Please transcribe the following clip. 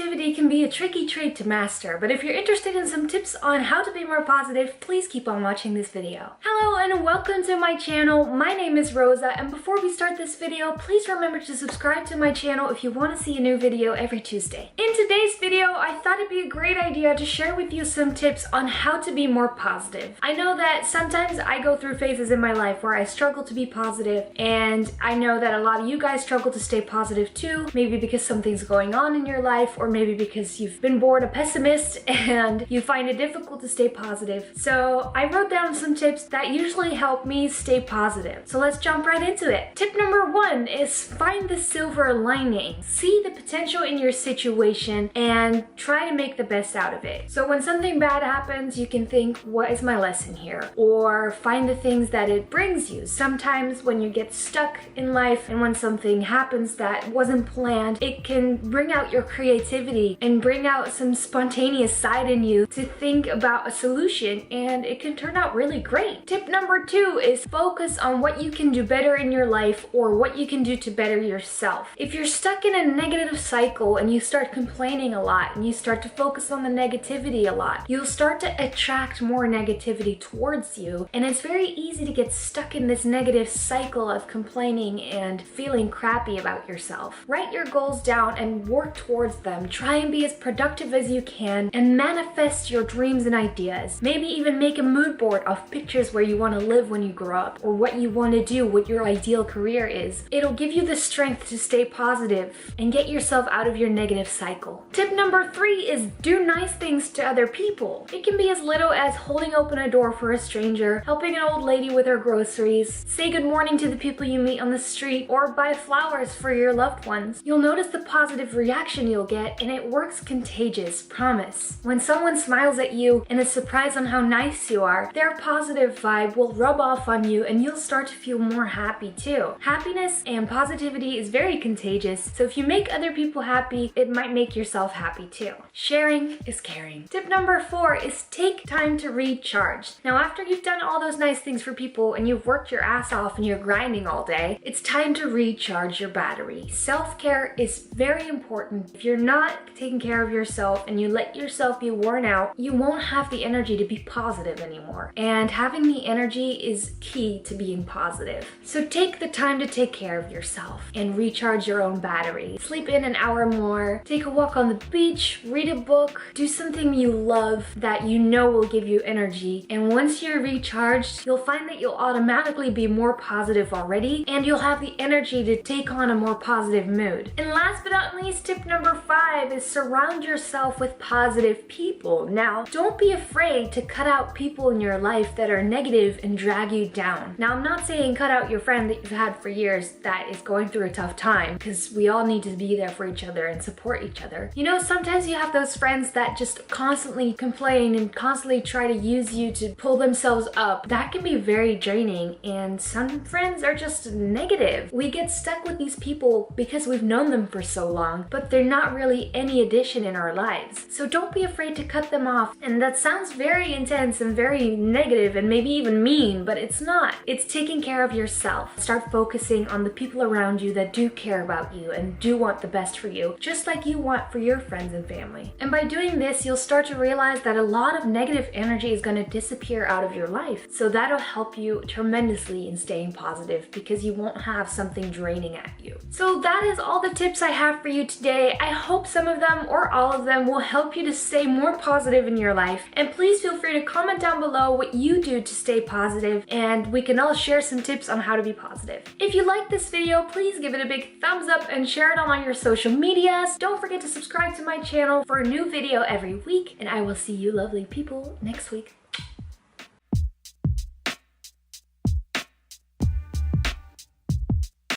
Positivity can be a tricky trait to master, but if you're interested in some tips on how to be more positive, please keep on watching this video. Hello and welcome to my channel. My name is Rosa, and before we start this video, please remember to subscribe to my channel if you want to see a new video every Tuesday. In today's video, I thought it'd be a great idea to share with you some tips on how to be more positive. I know that sometimes I go through phases in my life where I struggle to be positive, and I know that a lot of you guys struggle to stay positive too, maybe because something's going on in your life, or maybe because you've been born a pessimist and you find it difficult to stay positive. So I wrote down some tips that usually help me stay positive. So let's jump right into it. Tip number 1 is find the silver lining. See the potential in your situation and try to make the best out of it. So when something bad happens, you can think, what is my lesson here? Or find the things that it brings you. Sometimes when you get stuck in life and when something happens that wasn't planned, it can bring out your creativity and bring out some spontaneous side in you to think about a solution, and it can turn out really great. Tip number 2 is focus on what you can do better in your life or what you can do to better yourself. If you're stuck in a negative cycle and you start complaining a lot and you start to focus on the negativity a lot, you'll start to attract more negativity towards you, and it's very easy to get stuck in this negative cycle of complaining and feeling crappy about yourself. Write your goals down and work towards them. Try and be as productive as you can and manifest your dreams and ideas. Maybe even make a mood board of pictures where you want to live when you grow up, or what you want to do, what your ideal career is. It'll give you the strength to stay positive and get yourself out of your negative cycle. Tip number 3 is do nice things to other people. It can be as little as holding open a door for a stranger, helping an old lady with her groceries, say good morning to the people you meet on the street, or buy flowers for your loved ones. You'll notice the positive reaction you'll get, and it works contagious, promise. When someone smiles at you and is surprised on how nice you are, their positive vibe will rub off on you and you'll start to feel more happy too. Happiness and positivity is very contagious, so if you make other people happy, it might make yourself happy too. Sharing is caring. Tip number 4 is take time to recharge. Now, after you've done all those nice things for people and you've worked your ass off and you're grinding all day, it's time to recharge your battery. Self-care is very important. If you're not taking care of yourself and you let yourself be worn out, you won't have the energy to be positive anymore. And having the energy is key to being positive. So take the time to take care of yourself and recharge your own battery. Sleep in an hour more, take a walk on the beach, read a book, do something you love that you know will give you energy. And once you're recharged, you'll find that you'll automatically be more positive already, and you'll have the energy to take on a more positive mood. And last but not least, tip number 5 is surround yourself with positive people. Now, don't be afraid to cut out people in your life that are negative and drag you down. Now, I'm not saying cut out your friend that you've had for years that is going through a tough time, because we all need to be there for each other and support each other. You know, sometimes you have those friends that just constantly complain and constantly try to use you to pull themselves up. That can be very draining, and some friends are just negative. We get stuck with these people because we've known them for so long, but they're not really any addition in our lives. So don't be afraid to cut them off. And that sounds very intense and very negative and maybe even mean, but it's not. It's taking care of yourself. Start focusing on the people around you that do care about you and do want the best for you, just like you want for your friends and family. And by doing this, you'll start to realize that a lot of negative energy is going to disappear out of your life. So that'll help you tremendously in staying positive, because you won't have something draining at you. So that is all the tips I have for you today. I hope some of them or all of them will help you to stay more positive in your life. And please feel free to comment down below what you do to stay positive, and we can all share some tips on how to be positive. If you like this video, please give it a big thumbs up and share it on all your social medias. Don't forget to subscribe to my channel for a new video every week, and I will see you lovely people next week.